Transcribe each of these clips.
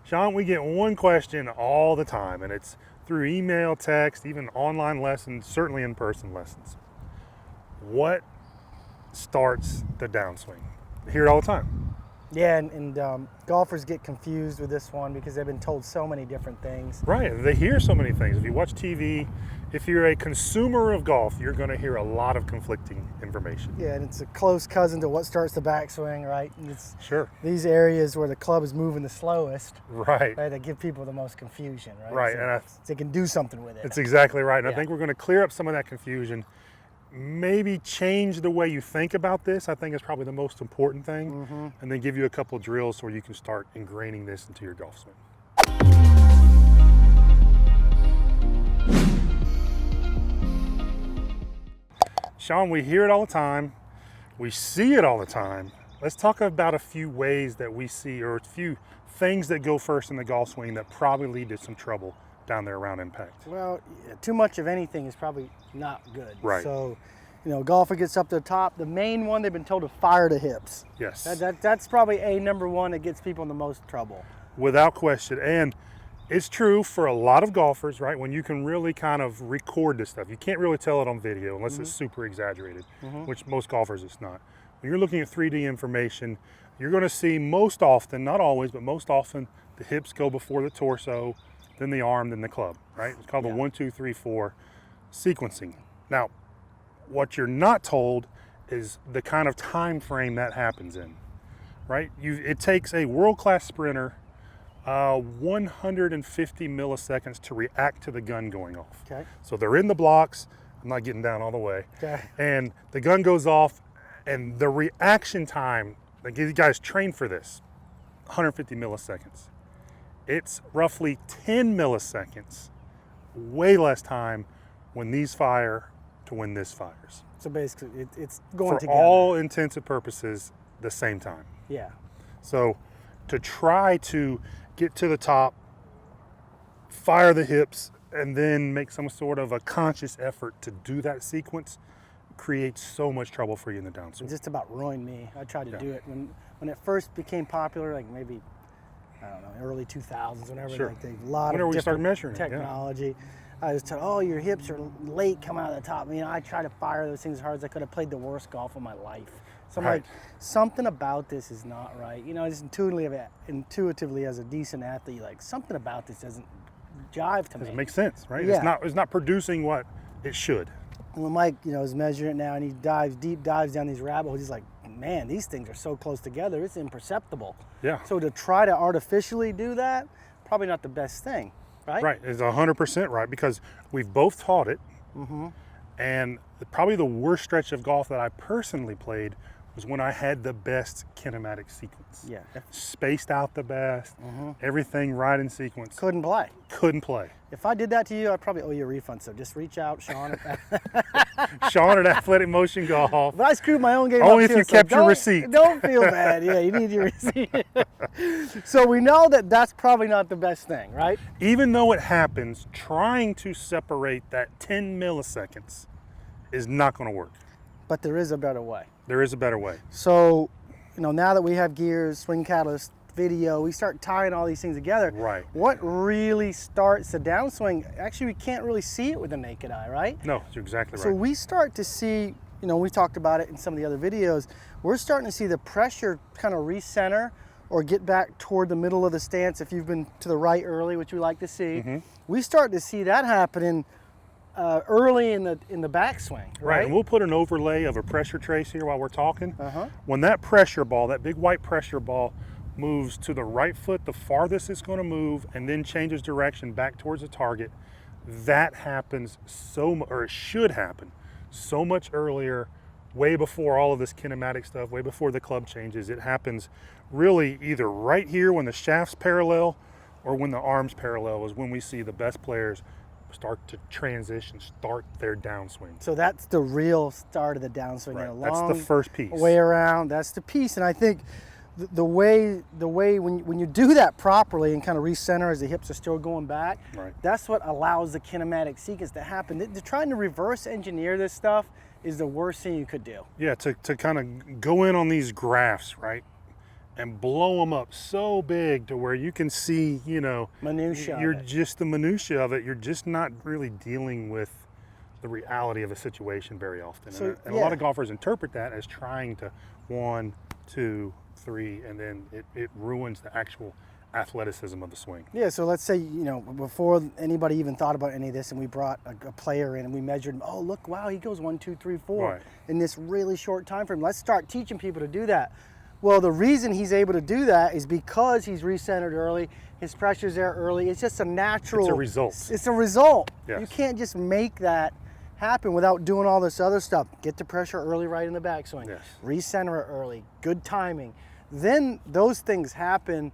Sean, we get one question all the time, and it's through email, text, even online lessons, certainly in-person lessons. What starts the downswing? I hear it all the time. Yeah, and golfers get confused with this one because they've been told so many different things. Right, they hear so many things. If you watch TV, if you're a consumer of golf, you're going to hear a lot of conflicting information. Yeah, and it's a close cousin to what starts the backswing, right? And it's Sure. these areas where the club is moving the slowest, Right. that give people the most confusion, right? Right, So, and so they can do something with it. That's exactly right. And I Yeah. think we're going to clear up some of that confusion. Maybe change the way you think about this. I think is probably the most important thing. And then give you a couple drills so you can start ingraining this into your golf swing. Sean, we hear it all the time. We see it all the time. Let's talk about a few ways that we see, or a few things that go first in the golf swing that probably lead to some trouble down there around impact. Well, too much of anything is probably not good. Right. So, golfer gets up to the top. The main one, they've been told to fire the hips. Yes. That's probably number one that gets people in the most trouble. Without question. And it's true for a lot of golfers, right? When you can really kind of record this stuff. You can't really tell it on video unless it's super exaggerated, which most golfers it's not. When you're looking at 3D information, you're going to see most often, not always, but most often, the hips go before the torso, then the arm, then the club, right? It's called the 1, 2, 3, 4 sequencing. Now, what you're not told is the kind of time frame that happens in, right? It takes a world-class sprinter 150 milliseconds to react to the gun going off. Okay. So they're in the blocks. I'm not getting down all the way. Okay. And the gun goes off, and the reaction time, like these guys train for this, 150 milliseconds. It's roughly 10 milliseconds, way less time when these fire to when this fires. So basically, it's going For together. all intents and purposes, the same time. Yeah. So to try to get to the top, fire the hips, and then make some sort of a conscious effort to do that sequence creates so much trouble for you in the It downswing. just about ruined me. I tried to do it when it first became popular, like maybe, I don't know, early 2000s, whenever. Sure. Like a lot Whenever of we start different measuring it, technology. I was told, oh, your hips are late coming out of the top. I tried to fire those things as hard as I could. I played the worst golf of my life. So I'm Right. like, something about this is not right. Just intuitively as a decent athlete, like something about this doesn't jive to me. Does it make sense, right? Yeah. It's not producing what it should. And when Mike, is measuring it now, and he deep dives down these rabbit holes, he's like, man, these things are so close together, it's imperceptible. Yeah. So to try to artificially do that, probably not the best thing, right? Right, it's 100% right, because we've both taught it. And probably the worst stretch of golf that I personally played was when I had the best kinematic sequence. Yeah. Spaced out the best, everything right in sequence. Couldn't play. Couldn't play. If I did that to you, I'd probably owe you a refund. So just reach out, Sean. Sean at Athletic Motion Golf. But I screwed my own game Only up if too, you so kept your don't- receipt. Don't feel bad. Yeah, you need your receipt. So we know that that's probably not the best thing, right? Even though it happens, trying to separate that 10 milliseconds is not going to work. But there is a better way. There is a better way. So, now that we have gears, swing catalyst, video, we start tying all these things together. Right. What really starts the downswing? Actually, we can't really see it with the naked eye, right? No, you're exactly So right. we start to see, we talked about it in some of the other videos, we're starting to see the pressure kind of recenter or get back toward the middle of the stance if you've been to the right early, which we like to see. We start to see that happening early in the backswing, right? And we'll put an overlay of a pressure trace here while we're talking. When that pressure ball, that big white pressure ball, moves to the right foot, the farthest it's going to move, and then changes direction back towards the target, that happens or it should happen so much earlier, way before all of this kinematic stuff, way before the club changes. It happens really either right here when the shaft's parallel or when the arm's parallel is when we see the best players start to transition, start their downswing. So that's the real start of the downswing. Right. That's That's the first piece. Way around, that's the piece. And I think the way when you do that properly and kind of recenter as the hips are still going back, Right. that's what allows the kinematic sequence to happen. They're trying to reverse engineer this stuff is the worst thing you could do. Yeah, to kind of go in on these graphs, right? and blow them up so big to where you can see, you know, Minutia. you're just the minutia of it. You're just not really dealing with the reality of a situation very often. So, and a lot of golfers interpret that as trying to 1, 2, 3, and then it ruins the actual athleticism of the swing. Yeah, so let's say, you know, before anybody even thought about any of this and we brought a player in and we measured him, oh, look, wow, he goes 1, 2, 3, 4 Right. in this really short time frame. Let's start teaching people to do that. Well, the reason he's able to do that is because he's recentered early, his pressure's there early. It's just a natural. It's a result. It's a result. Yes. You can't just make that happen without doing all this other stuff. Get the pressure early right in the backswing. Yes. Recenter it early, good timing. Then those things happen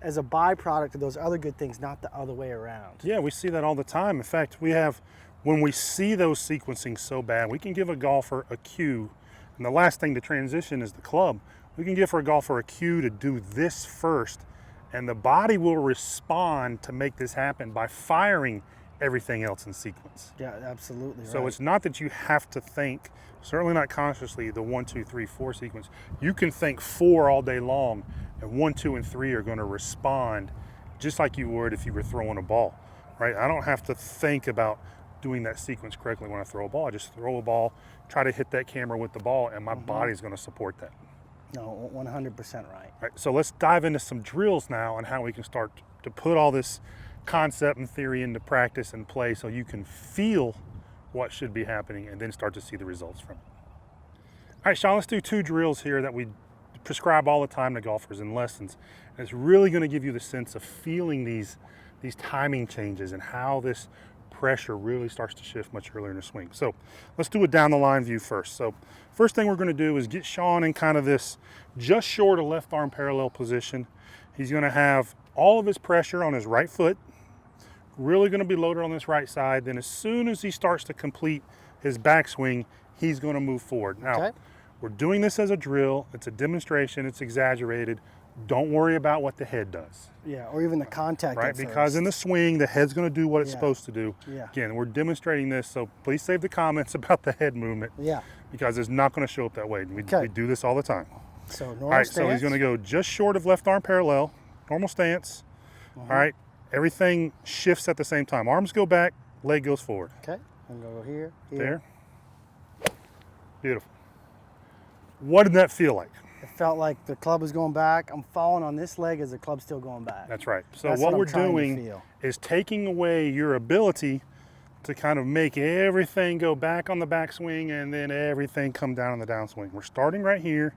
as a byproduct of those other good things, not the other way around. Yeah, we see that all the time. In fact, when we see those sequencing so bad, we can give a golfer a cue, and the last thing to transition is the club. We can give for a golfer a cue to do this first, and the body will respond to make this happen by firing everything else in sequence. Yeah, absolutely. So right. it's not that you have to think, certainly not consciously, the 1, 2, 3, 4 sequence. You can think 4 all day long, and 1, 2, and 3 are going to respond just like you would if you were throwing a ball, right? I don't have to think about doing that sequence correctly when I throw a ball. I just throw a ball, try to hit that camera with the ball, and my body's going to support that. No, 100% right. Right, so let's dive into some drills now on how we can start to put all this concept and theory into practice and play so you can feel what should be happening and then start to see the results from it. All right, Sean, let's do 2 drills here that we prescribe all the time to golfers in lessons. And it's really going to give you the sense of feeling these timing changes and how this pressure really starts to shift much earlier in the swing. So let's do a down the line view first. So first thing we're going to do is get Sean in kind of this just short of left arm parallel position. He's going to have all of his pressure on his right foot, really going to be loaded on this right side. Then as soon as he starts to complete his backswing, he's going to move forward. Now, we're doing this as a drill. It's a demonstration. It's exaggerated. Don't worry about what the head does. Yeah, or even the contact. Right, because in the swing, the head's going to do what it's supposed to do. Yeah. Again, we're demonstrating this, so please save the comments about the head movement. Yeah. Because it's not going to show up that way. We do this all the time. So normal all right, stance. so he's going to go just short of left arm parallel, normal stance. All right, everything shifts at the same time. Arms go back, leg goes forward. Okay, I'm going to go here. There. Beautiful. What did that feel like? It felt like the club was going back. I'm falling on this leg as the club's still going back. That's right. So That's what I'm we're trying to doing feel. is taking away your ability to kind of make everything go back on the backswing and then everything come down on the downswing. We're starting right here,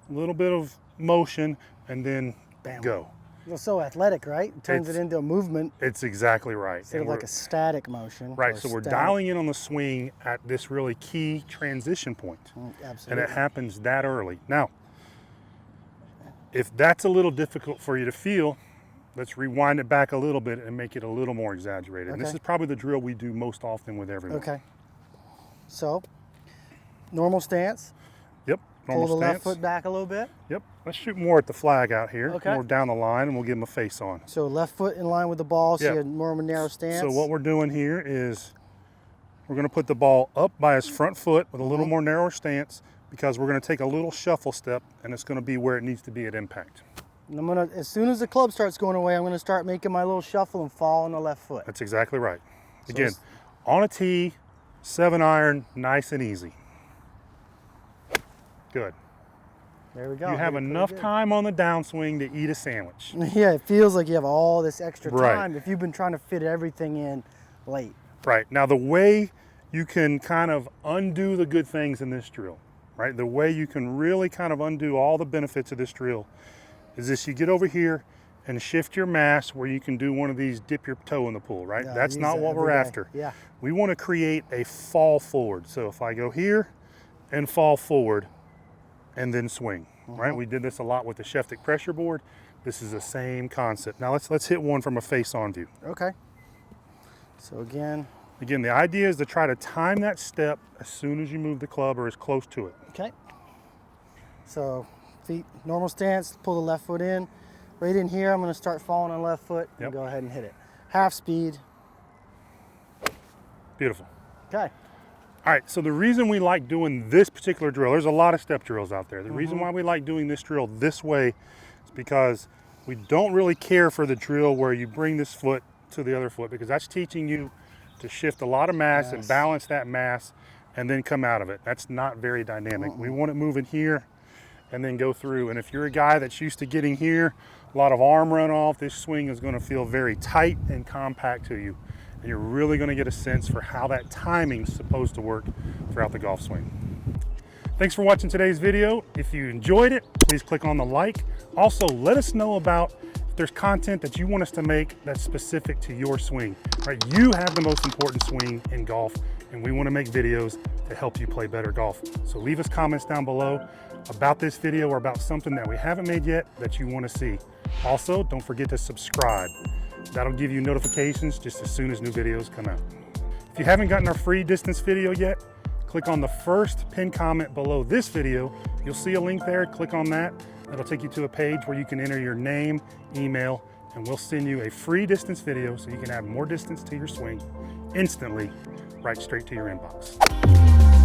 a little bit of motion, and then Bam. go. It's so athletic, right? It turns it into a movement It's exactly right. instead of like a static motion. Right, or so we're static- dialing in on the swing at this really key transition point. Absolutely. And it happens that early. Now, if that's a little difficult for you to feel, let's rewind it back a little bit and make it a little more exaggerated. And this is probably the drill we do most often with everyone. Okay. So, normal stance. Yep, normal Pull the stance. left foot back a little bit. Yep, let's shoot more at the flag out here, Okay. more down the line, and we'll give him a face on. So left foot in line with the ball, so Yep. you have more of a narrow stance. So what we're doing here is we're going to put the ball up by his front foot with a little more narrower stance because we're going to take a little shuffle step, and it's going to be where it needs to be at impact. And I'm gonna, as soon as the club starts going away, I'm gonna start making my little shuffle and fall on the left foot. That's exactly right. So Again, it's- on a tee, 7-iron, nice and easy. Good. There we go. You have Pretty enough good. time on the downswing to eat a sandwich. Yeah, it feels like you have all this extra Right. time if you've been trying to fit everything in late. Right. Now, the way you can kind of undo the good things in this drill, right? The way you can really kind of undo all the benefits of this drill is this: you get over here and shift your mass where you can do one of these dip your toe in the pool, right? Yeah, I That's use not that what we're every day. after. Yeah. We want to create a fall forward. So if I go here and fall forward and then swing, right? We did this a lot with the Sheffick pressure board. This is the same concept. Now let's hit one from a face-on view. Okay. So again, Again, the idea is to try to time that step as soon as you move the club or as close to it. okay. So feet, normal stance, pull the left foot in. Right in here, I'm gonna start falling on left foot and Yep. go ahead and hit it. Half speed. Beautiful. Okay. All right, so the reason we like doing this particular drill, there's a lot of step drills out there. The reason why we like doing this drill this way because we don't really care for the drill where you bring this foot to the other foot, because that's teaching you to shift a lot of mass and balance that mass and then come out of it. That's not very dynamic. We want it moving here and then go through. And if you're a guy that's used to getting here, a lot of arm runoff, this swing is going to feel very tight and compact to you. And you're really going to get a sense for how that timing's supposed to work throughout the golf swing. Thanks for watching today's video. If you enjoyed it, please click on the like. Also, let us know about if there's content that you want us to make that's specific to your swing. Right? You have the most important swing in golf, and we want to make videos to help you play better golf. So leave us comments down below about this video or about something that we haven't made yet that you want to see. Also, don't forget to subscribe. That'll give you notifications just as soon as new videos come out. If you haven't gotten our free distance video yet, click on the first pinned comment below this video. You'll see a link there. Click on that. That'll take you to a page where you can enter your name, email, and we'll send you a free distance video so you can add more distance to your swing instantly, right straight to your inbox.